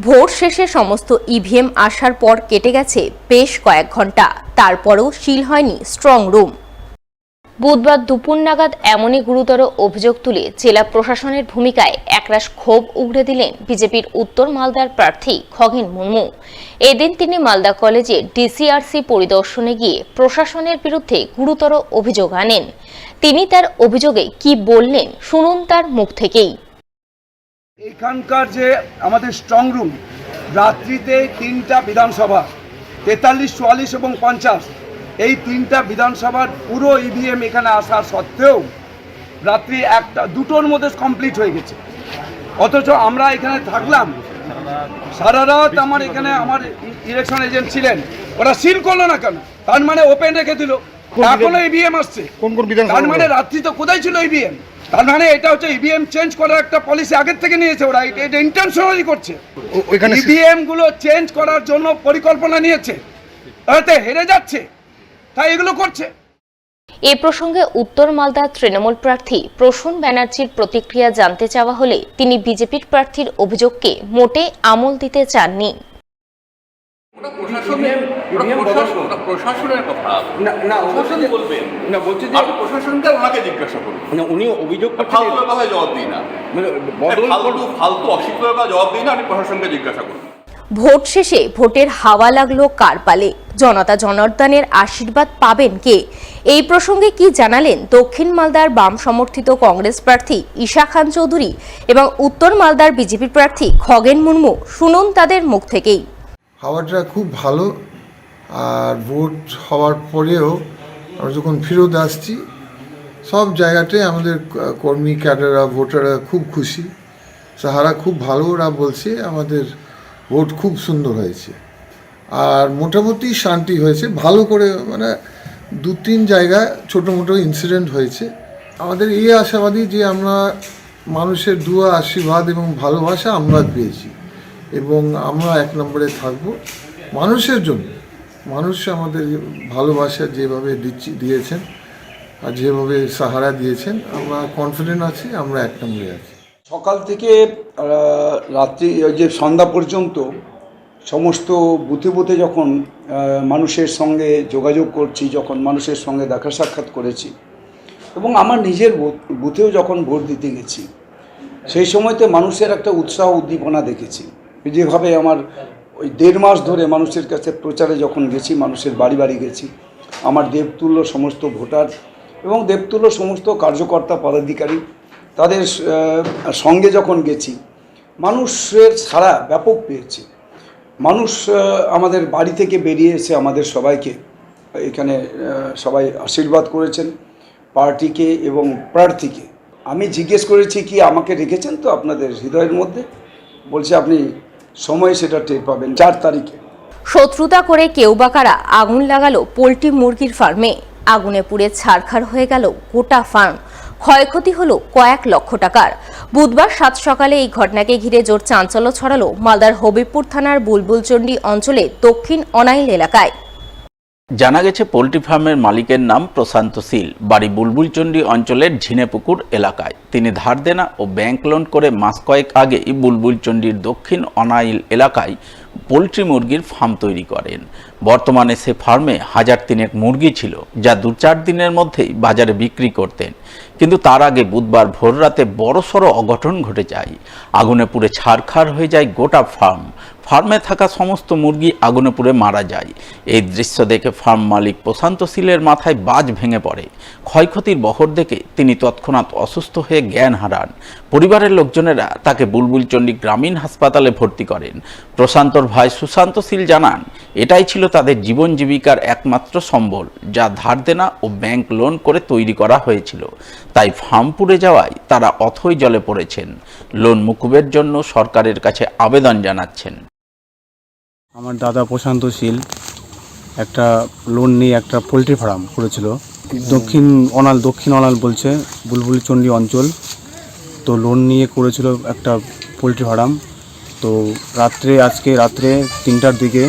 Vote শেষে সমস্ত EVM আসার পর কেটে গেছে বেশ কয়েক ঘন্টা, তারপরও সিল হয়নি স্ট্রং রুম। বুধবার দুপুর নাগাদ এমনই গুরুতর অভিযোগ তুলে জেলা প্রশাসনের ভূমিকায় একরাশ ক্ষোভ উগড়ে দিলেন বিজেপির উত্তর মালদার প্রার্থী খগেন মুর্মু। এদিন তিনি মালদা কলেজে ডিসিআরসি পরিদর্শনে গিয়ে প্রশাসনের বিরুদ্ধে গুরুতর অভিযোগ আনেন। তিনি তার অভিযোগে কি বললেন শুনুন তার মুখ থেকেই। এখানকার যে আমাদের স্ট্রং রুম, রাত্রিতে 3টা বিধানসভা 43, 44 এবং 50, এই 3টা বিধানসভার পুরো ইভিএম এখানে আসার সত্ত্বেও রাত্রি 1টা 2টোর মধ্যে কমপ্লিট হয়ে গেছে। অথচ আমরা এখানে থাকলাম সারা রাত। আমার এখানে আমার ইলেকশন এজেন্ট ছিলেন, ওরা সিল করলো না কেন? তার মানে ওপেন রেখে দিল, এখনো ইভিএম আসছে। তার মানে রাত্রি তো কোথায় ছিল ইভিএম? তার মানে এটা হচ্ছে ইভিএম চেঞ্জ করার একটা পলিসি আগের থেকে নিয়েছে ওরা, এটা ইন্টেনশনালি করছে। ইভিএম গুলো চেঞ্জ করার জন্য পরিকল্পনা নিয়েছে, তাতে হেরে যাচ্ছে, তাই এগুলো করছে। এ প্রসঙ্গে উত্তর মালদার তৃণমূল প্রার্থী প্রসূন ব্যানার্জির প্রতিক্রিয়া জানতে চাওয়া হলে তিনি বিজেপির প্রার্থীর অভিযোগকে মোটে আমল দিতে চাননি। প্রশাসনের কথা প্রশাসন বলবেন না, বলছি যে প্রশাসনকে ওনাকে জিজ্ঞাসা করুন। উনি অভিযোগ ফালতু কথায় জবাব দিই না, ফালতু অশিক্ষিত কথা জবাব দিই না, আপনি প্রশাসনকে জিজ্ঞাসা করুন। ভোট শেষে ভোটের হাওয়া লাগলো কার পালে? জনতা জনার্দনের আশীর্বাদ পাবেন কে? এই প্রসঙ্গে কি জানালেন দক্ষিণ মালদার বাম সমর্থিত কংগ্রেস প্রার্থী ঈশা খান চৌধুরী এবং উত্তর মালদার বিজেপি প্রার্থী খগেন মুর্মু, শুনুন তাদের মুখ থেকেই। হাওয়াটা খুব ভালো, আর ভোট হওয়ার পরেও আমরা যখন ফেরত আসছি সব জায়গাতে আমাদের কর্মী ক্যাডাররা ভোটাররা খুব খুশি, সাহারা খুব ভালো, ওরা বলছে আমাদের ভোট খুব সুন্দর হয়েছে আর মোটামুটি শান্তি হয়েছে। ভালো করে মানে 2-3 জায়গায় ছোটো মোটো ইনসিডেন্ট হয়েছে। আমাদের এই আশাবাদী যে আমরা মানুষের দুয়া, আশীর্বাদ এবং ভালোবাসা আমরা পেয়েছি এবং আমরা 1 নম্বরে থাকব মানুষের জন্য। মানুষ আমাদের ভালোবাসা যেভাবে দিয়েছেন আর যেভাবে সাহারা দিয়েছেন, আমরা কনফিডেন্ট আছি আমরা 1 নম্বরে আছি। সকাল থেকে রাত্রি যে সন্ধ্যা পর্যন্ত সমস্ত বুথে বুথে যখন মানুষের সঙ্গে যোগাযোগ করছি, যখন মানুষের সঙ্গে দেখা সাক্ষাৎ করেছি এবং আমার নিজের বুথেও যখন ভোট দিতে গেছি, সেই সময়তে মানুষের একটা উৎসাহ উদ্দীপনা দেখেছি। যেভাবে আমার ওই 1.5 মাস ধরে মানুষের কাছে প্রচারে যখন গেছি, মানুষের বাড়ি বাড়ি গেছি, আমার দেবতুল্য সমস্ত ভোটার এবং দেবতুল্য সমস্ত কার্যকর্তা পদাধিকারী তাদের সঙ্গে যখন গেছি, মানুষের সাড়া ব্যাপক পেয়েছে। মানুষ আমাদের বাড়ি থেকে বেরিয়ে এসে আমাদের সবাইকে এখানে সবাই আশীর্বাদ করেছেন, পার্টিকে এবং প্রার্থীকে। আমি জিজ্ঞেস করেছি কি আমাকে রেখেছেন তো আপনাদের হৃদয়ের মধ্যে? বলছে আপনি সময় সেটা টের পাবেন 4 তারিখে। শত্রুতা করে কেউ বা কারা আগুন লাগালো পোল্ট্রি মুরগির ফার্মে। আগুনে পুড়ে ছারখার হয়ে গেল গোটা ফার্ম, ক্ষয়ক্ষতি হলো কয়েক লক্ষ টাকার। বুধবার 7 সকালে এই ঘটনাকে ঘিরে জোর চাঞ্চল্য ছড়ালো মালদার হবিবপুর থানার বুলবুলচন্ডী অঞ্চলে দক্ষিণ অনাইল এলাকায়। জানা গেছে পোল্ট্রি ফার্মের মালিকের নাম প্রশান্ত শীল, বাড়ি বুলবুলচন্ডী অঞ্চলের ঝিনেপুকুর এলাকায়। তিনি ধার দেনা ও ব্যাংক লোন করে মাস কয়েক আগে বুলবুলচন্ডীর দক্ষিণ অনাইল এলাকায় পোল্ট্রি মুরগির ফার্ম তৈরি করেন। বর্তমানে সে ফার্মে 1000 মুরগি ছিল, যা 2-4 দিনের মধ্যেই বাজারে বিক্রি করতেন। কিন্তু তার আগে বুধবার ভোররাতে বড়সড় অঘটন ঘটে যায়। আগুনে পুড়ে ছারখার হয়ে যায় গোটা ফার্ম। ফার্মে থাকা সমস্ত মুরগি আগুনে পুড়ে মারা যায়। এই দৃশ্য দেখে ফার্ম মালিক প্রশান্ত শীলের মাথায় বাজ ভেঙে পড়ে। ক্ষয়ক্ষতির বহর দেখে তিনি তৎক্ষণাৎ অসুস্থ হয়ে জ্ঞান হারান। পরিবারের লোকজনেরা তাকে বুলবুলচন্ডী গ্রামীণ হাসপাতালে ভর্তি করেন। প্রশান্তর ভাই সুশান্ত শীল জানান, এটাই ছিল তাদের জীবন জীবিকার একমাত্র সম্বল, যা ধার দেনা ও ব্যাংক লোন করে তৈরি করা হয়েছিল। তাই ফার্ম পুড়ে যাওয়ায় তারা অথই জলে পড়েছেন। লোন মুকুবের জন্য সরকারের কাছে আবেদন জানাচ্ছেন। আমার দাদা প্রশান্ত শীল একটা লোন নিয়ে একটা পোলট্রি ফার্ম করেছিল, দক্ষিণ অনাল বলছে বুলবুলচন্ডী অঞ্চল। তো লোন নিয়ে করেছিল একটা পোলট্রি ফার্ম। তো আজকে রাত্রে 3টার দিকে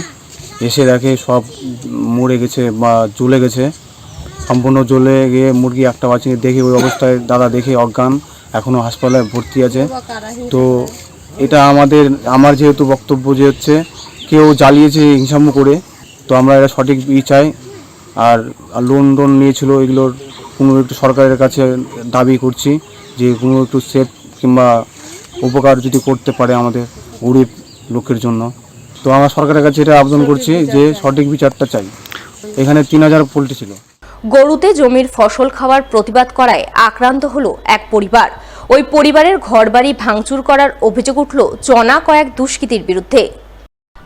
এসে দেখে সব মরে গেছে বা জ্বলে গেছে, সম্পূর্ণ জ্বলে গিয়ে মুরগি একটা বাঁচিয়ে দেখে ওই অবস্থায় দাদা দেখে অজ্ঞান, এখনও হাসপাতালে ভর্তি আছে। তো এটা আমার যেহেতু বক্তব্য যে হচ্ছে কেউ জ্বালিয়েছে হিংসাম্য করে, তো আমরা এটা সঠিক চাই। আর লোন নিয়েছিল, এগুলোর কোনো একটু সরকারের কাছে দাবি করছি যে কোনো একটু সেফ কিংবা উপকার যদি করতে পারে আমাদের গরিব লোকের জন্য। তো আমরা সরকারের কাছে এটা আবেদন করছি যে সঠিক বিচারটা চাই। এখানে 3000 পোল্ট্রি ছিল। গরুতে জমির ফসল খাওয়ার প্রতিবাদ করায় আক্রান্ত হলো এক পরিবার। ওই পরিবারের ঘরবাড়ি ভাঙচুর করার অভিযোগ উঠল জনা কয়েক দুষ্কৃতীর বিরুদ্ধে।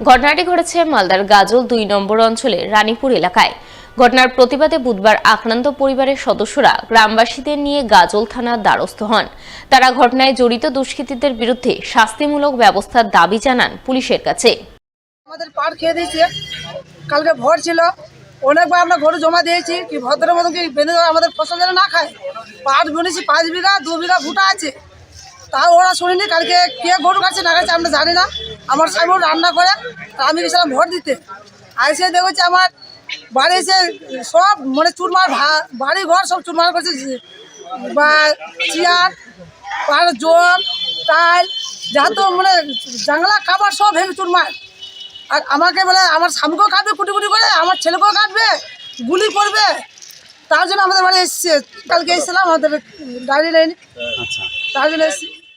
ঘটনাটি ঘটেছে মালদার গাজল 2 নম্বর অঞ্চলের রানীপুর এলাকায়। ঘটনার প্রতিবাদে বুধবার আক্রান্ত পরিবারের সদস্যরা গ্রামবাসীদের নিয়ে গাজল থানার দ্বারস্থ হন। তারা ঘটনায় জড়িত দুষ্কৃতীদের বিরুদ্ধে শাস্তিমূলক ব্যবস্থার দাবি জানান পুলিশের কাছে। আমাদের পাট খেয়ে দিয়েছে, কালকে ভোট ছিল, অনেকবার আমরা গরু জমা দিয়েছি কি ভদ্রের মতন কি বেঁধে দেওয়া, আমাদের ফসল যেন না খায়। পাট বুনেছি 5 বিঘা, 2 বিঘা ভুটা আছে, তাও ওরা শুনিনি। কালকে কে গরু কাটছে না কাটছে আমরা জানি না। আমার সামনে রান্না করে আমি গেছিলাম ভোট দিতে, আইসে দেখেছি আমার বাড়ি এসে সব মানে চুরমার, বাড়ি ঘর সব চুরমার করছে, বা চেয়ার পাড় জল টাইল যা তো মানে জাংলা খাবার সব ভেঙে চুরমার। আর আমাকে বলে আমার স্বামীকেও কাটবে কুটি কুটি করে, আমার ছেলেকেও কাটবে, গুলি করবে। তার জন্য আমাদের বাড়ি এসছে, কালকে এসেছিলাম, আমাদের ডায়েরি নেয়নি, তার জন্য এসেছি।